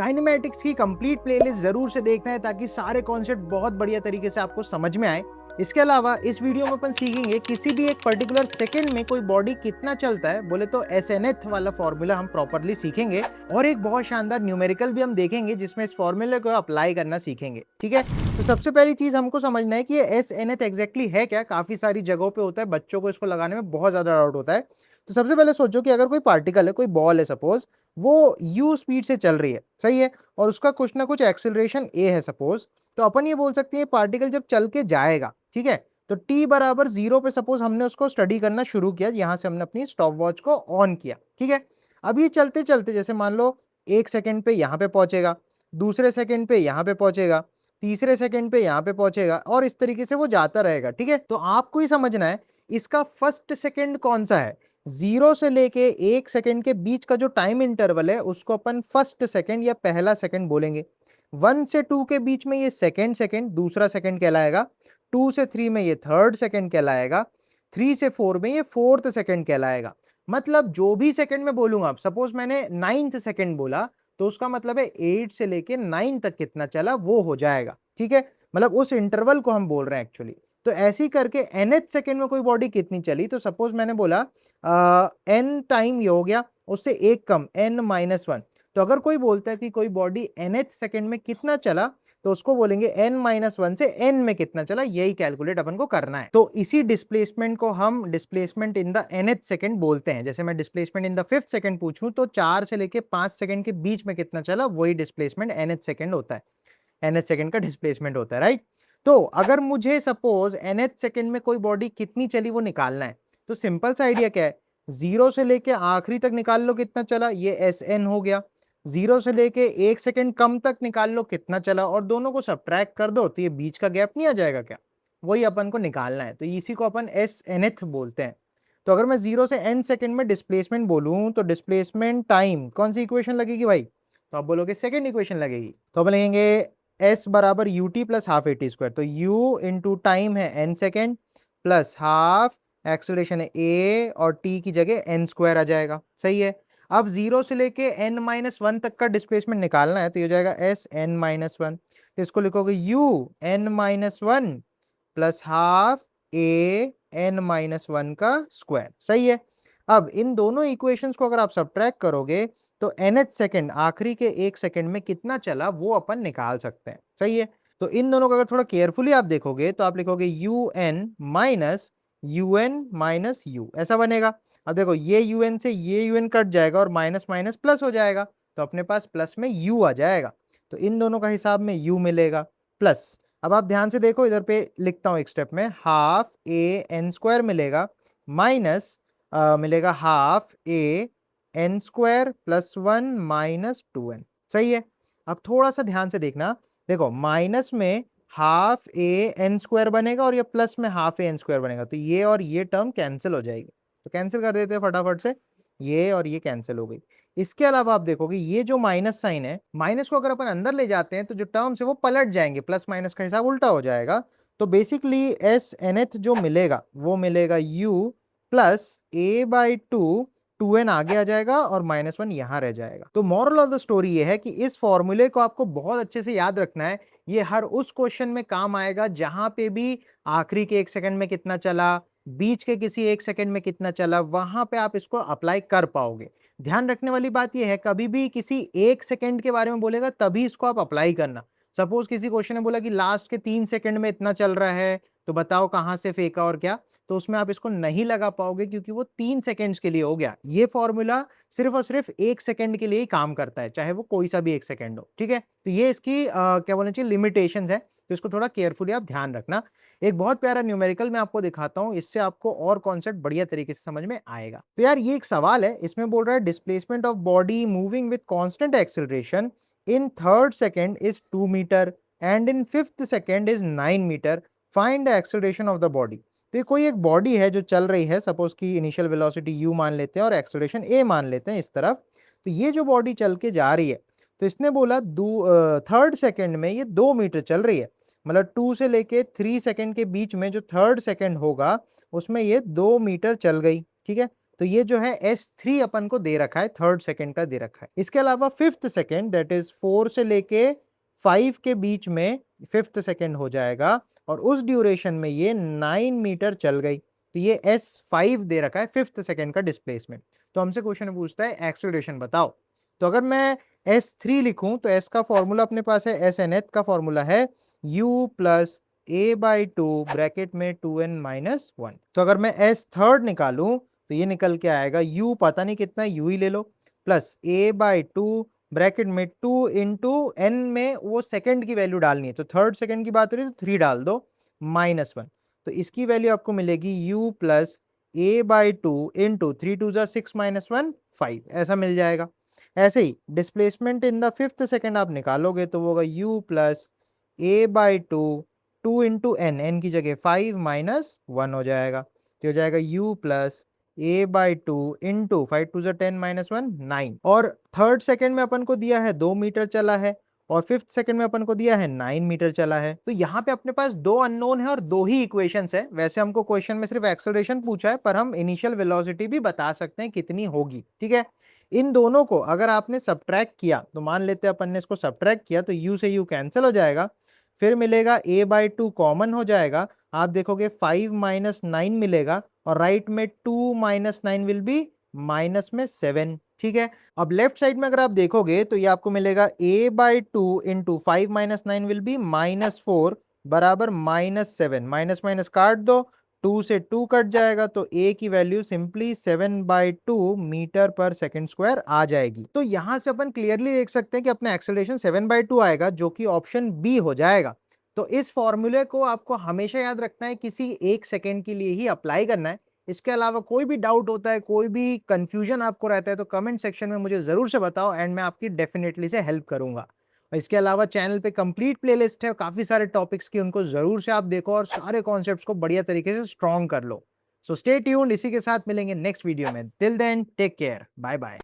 Kinematics की complete playlist जरूर से देखना है ताकि सारे कॉन्सेप्ट बहुत बढ़िया तरीके से आपको समझ में आए। इसके अलावा इस वीडियो में अपन सीखेंगे किसी भी एक पर्टिकुलर सेकंड में कोई बॉडी कितना चलता है, बोले तो एसएनएथ वाला फॉर्मूला हम प्रॉपरली सीखेंगे और एक बहुत शानदार न्यूमेरिकल भी हम देखेंगे जिसमें इस फॉर्मूले को अप्लाई करना सीखेंगे। ठीक है, तो सबसे पहली चीज हमको समझना है कि ये एसएनएथ एग्जैक्टली है क्या। काफी सारी जगहों पे होता है, बच्चों को इसको लगाने में बहुत ज्यादा डाउट होता है। तो सबसे पहले सोचो कि अगर कोई पार्टिकल है, कोई बॉल है सपोज, वो u स्पीड से चल रही है, सही है, और उसका कुछ ना कुछ एक्सेलरेशन a है सपोज, तो अपन ये बोल सकते हैं पार्टिकल जब चल के जाएगा, ठीक है, तो t बराबर 0 पे सपोज हमने उसको स्टडी करना शुरू किया, यहां से हमने अपनी स्टॉप वॉच को ऑन किया। ठीक है, अब ये चलते चलते जैसे मान लो 1 सेकंड पे यहां पे पहुंचेगा, दूसरे सेकंड पे यहां पे पहुंचेगा, तीसरे सेकंड पे यहां पे पहुंचेगा और इस तरीके से वो जाता रहेगा। ठीक है, तो आपको ही समझना है इसका फर्स्ट सेकंड कौन सा है। 0 से लेके 1 सेकंड के बीच का जो टाइम इंटरवल है उसको अपन फर्स्ट सेकंड या पहला सेकंड बोलेंगे। 1 से 2 के बीच में ये सेकंड सेकंड दूसरा सेकंड कहलाएगा। 2 से 3 में ये थर्ड सेकंड कहलाएगा। 3 से 4 में ये फोर्थ सेकंड कहलाएगा। मतलब जो भी सेकंड में बोलूंगा, सपोज मैंने 9th सेकंड बोला तो उसका मतलब है 8 से लेके 9 तक कितना चला वो हो जाएगा। ठीक है, मतलब उस इंटरवल को हम बोल रहे हैं एक्चुअली। तो ऐसे ही करके nth सेकंड में कोई बॉडी कितनी चली, तो सपोज मैंने बोला n टाइम ये हो गया, उससे एक कम n-1। तो अगर कोई बोलता है कि कोई बॉडी nth सेकंड में कितना चला, तो उसको बोलेंगे n-1 से n में कितना चला, यही कैलकुलेट अपन को करना है। तो इसी डिस्प्लेसमेंट को हम displacement in the nth second बोलते हैं। जैसे मैं displacement in the 5th second पूछूं तो 4 से लेके 5 सेकंड के बीच में कितना चला, वही डिस्प्लेसमेंट nth सेकंड होता है, nth सेकंड का डिस्प्लेसमेंट होता है, राइट। तो अगर मुझे सपोज nth सेकंड में कोई बॉडी कितनी चली वो निकालना है, तो सिंपल सा आइडिया क्या है, 0 से लेके आखिरी तक निकाल लो कितना चला, ये एस एन हो गया। 0 से लेके 1 सेकंड कम तक निकाल लो कितना चला और दोनों को सब्ट्रैक्ट कर दो तो ये बीच का गैप नहीं आ जाएगा क्या, वही अपन को निकालना है। तो इसी को अपन एस एनथ बोलते हैं। तो अगर मैं 0 से n सेकंड में डिस्प्लेसमेंट बोलूं तो डिस्प्लेसमेंट टाइम कौन सी इक्वेशन लगेगी भाई, तो आप बोलोगे सेकंड इक्वेशन लगेगी। तो अपन लिखेंगे s बराबर U T plus half A T square. तो u इंटू टाइम है n second plus half acceleration है a और t की जगह n स्क्वायर आ जाएगा। सही है, अब 0 से लेके n-1 तक का डिस्प्लेसमेंट निकालना है तो ये हो जाएगा s n-1। तो इसको लिखोगे u n-1 plus half a n-1 का स्क्वायर। सही है, अब इन दोनों इक्वेशंस को अगर आप सब्ट्रैक्ट करोगे तो nth सेकंड आखिरी के 1 सेकंड में कितना चला वो अपन निकाल सकते हैं। सही है, तो इन दोनों को अगर थोड़ा केयरफुली आप देखोगे तो आप लिखोगे un माइनस u, ऐसा बनेगा। अब देखो ये un से ये un कट जाएगा और माइनस माइनस प्लस हो जाएगा, तो अपने पास प्लस में u आ जाएगा। तो इन दोनों का हिसाब में u मिलेगा प्लस। अब आप ध्यान से देखो, इधर पे लिखता हूं एक स्टेप में, हाफ ए एन स्क्वायर मिलेगा माइनस मिलेगा half a n square plus 1 minus 2n। सही है, अब थोड़ा सा ध्यान से देखना, देखो माइनस में हाफ ए एन स्क्वायर बनेगा और ये प्लस में हाफ ए एन स्क्वायर बनेगा, तो ये और ये टर्म कैंसिल हो जाएगी। तो कैंसिल कर देते हैं फटाफट से, ये और ये कैंसिल हो गई। इसके अलावा आप देखोगे ये जो माइनस साइन है, माइनस को अगर अपन अंदर ले जाते हैं तो जो टर्म्स है वो पलट जाएंगे, प्लस माइनस का हिसाब उल्टा हो जाएगा। तो बेसिकली एस एनथ जो मिलेगा वो मिलेगा u plus a by 2n आगे आ जाएगा और -1 यहां रह जाएगा। तो मॉरल ऑफ द स्टोरी ये है कि इस फॉर्मूले को आपको बहुत अच्छे से याद रखना है। ये हर उस क्वेश्चन में काम आएगा जहां पे भी आखिरी के 1 सेकंड में कितना चला, बीच के किसी 1 सेकंड में कितना चला, वहां पे आप इसको अप्लाई कर पाओगे। ध्यान रखने वाली बात यह है, कभी भी किसी 1 सेकंड के बारे में बोलेगा तभी इसको आप अप्लाई करना। सपोज किसी क्वेश्चन ने बोला कि लास्ट के 3 सेकंड में इतना चल रहा है, तो बताओ कहां से फेंका और क्या, तो उसमें आप इसको नहीं लगा पाओगे क्योंकि वो 3 सेकंड्स के लिए हो गया। ये फॉर्मूला सिर्फ और सिर्फ 1 सेकंड के लिए ही काम करता है, चाहे वो कोई सा भी 1 सेकंड हो। ठीक है, तो ये इसकी क्या बोलना चाहिए लिमिटेशंस है, तो इसको थोड़ा केयरफुली आप ध्यान रखना। एक बहुत प्यारा न्यूमेरिकल मैं आपको दिखाता हूं, इससे आपको और कॉन्सेप्ट बढ़िया तरीके से समझ में आएगा। तो यार ये एक सवाल है, इसमें बोल रहा है displacement of body moving with constant acceleration in third second is 2 metre and in fifth second is 9 metre, find the acceleration of the body. तो ये कोई एक बॉडी है जो चल रही है, सपोज की इनिशियल वेलोसिटी u मान लेते हैं और एक्सेलरेशन a मान लेते हैं इस तरफ। तो ये जो बॉडी चल के जा रही है, तो इसने बोला थर्ड सेकंड में ये 2 मीटर चल रही है, मतलब 2 से लेके 3 सेकंड के बीच में जो थर्ड सेकंड होगा उसमें ये 2 मीटर चल गई। ठीक है, तो ये जो है S3 अपन को दे रखा है, थर्ड सेकंड का दे रखा है। इसके अलावा फिफ्थ सेकंड दैट इज 4 से लेके 5 के बीच में फिफ्थ सेकंड हो जाएगा और उस ड्यूरेशन में ये 9 मीटर चल गई, तो ये S5 दे रखा है फिफ्थ सेकंड का डिस्प्लेसमेंट। तो हमसे क्वेश्चन पूछता है एक्सेलरेशन बताओ। तो अगर मैं S3 लिखूं तो S का फॉर्मूला अपने पास है, S nth का फॉर्मूला है u plus a by two bracket में 2n माइनस 1। तो अगर मैं S थर्ड निकालूं तो ये निकल के आएगा u पता नहीं कितना, u ही ले लो, plus a by two bracket में 2 इंटू n में वो सेकंड की वैल्यू डालनी है, तो थर्ड सेकंड की बात हो रही है तो 3 डाल दो माइनस 1। तो इसकी वैल्यू आपको मिलेगी u plus a by two into 3 टू जा 6 माइनस 1 5, ऐसा मिल जाएगा। ऐसे ही displacement in the fifth second आप निकालोगे तो वो होगा u plus a by two 2 into n की जगह 5 माइनस 1 हो जाएगा, तो हो जाएगा u plus a by two into 5 two जा 10 माइनस 1 9। और थर्ड सेकंड में अपन को दिया है 2 मीटर चला है और फिफ्थ सेकंड में अपन को दिया है 9 मीटर चला है। तो यहाँ पे अपने पास दो अननोन है और दो ही इक्वेशंस है। वैसे हमको क्वेश्चन में सिर्फ एक्सेलरेशन पूछा है, पर हम इनिशियल वेलोसिटी भी बता सकते हैं कितनी होगी, ठीक है। इन दोनों को अगर आपने सब्ट्रैक्ट किया तो मान लेते हैं अपन ने इसको सब्ट्रैक्ट किया तो u से u कैंसिल हो जाएगा, फिर मिलेगा a बाई टू कॉमन हो जाएगा, आप देखोगे 5 माइनस 9 मिलेगा और राइट में 2 माइनस 9 विल बी माइनस में 7, ठीक है। अब लेफ्ट साइड में अगर आप देखोगे तो ये आपको मिलेगा a by two into 5 minus 9 will be minus 4 बराबर माइनस 7, माइनस माइनस काट दो, 2 से 2 कट जाएगा तो a की value simply 7 by two metre per second square आ जाएगी। तो यहां से अपन क्लियरली देख सकते हैं कि अपना एक्सेलरेशन 7 बाई टू आएगा, जो कि ऑप्शन बी हो जाएगा। तो इस फॉर्मूले को आपको हमेशा याद रखना है, किसी एक सेकंड के लिए ही अप्लाई करना है। इसके अलावा कोई भी डाउट होता है, कोई भी कंफ्यूजन आपको रहता है तो कमेंट सेक्शन में मुझे जरूर से बताओ एंड मैं आपकी डेफिनेटली से हेल्प करूंगा। और इसके अलावा चैनल पे कंप्लीट प्लेलिस्ट है काफी सारे टॉपिक्स की, उनको जरूर से आप देखो और सारे कॉन्सेप्ट्स को बढ़िया तरीके से स्ट्रॉन्ग कर लो। सो स्टे ट्यून्ड, इसी के साथ मिलेंगे नेक्स्ट वीडियो में। Till then take care, bye bye.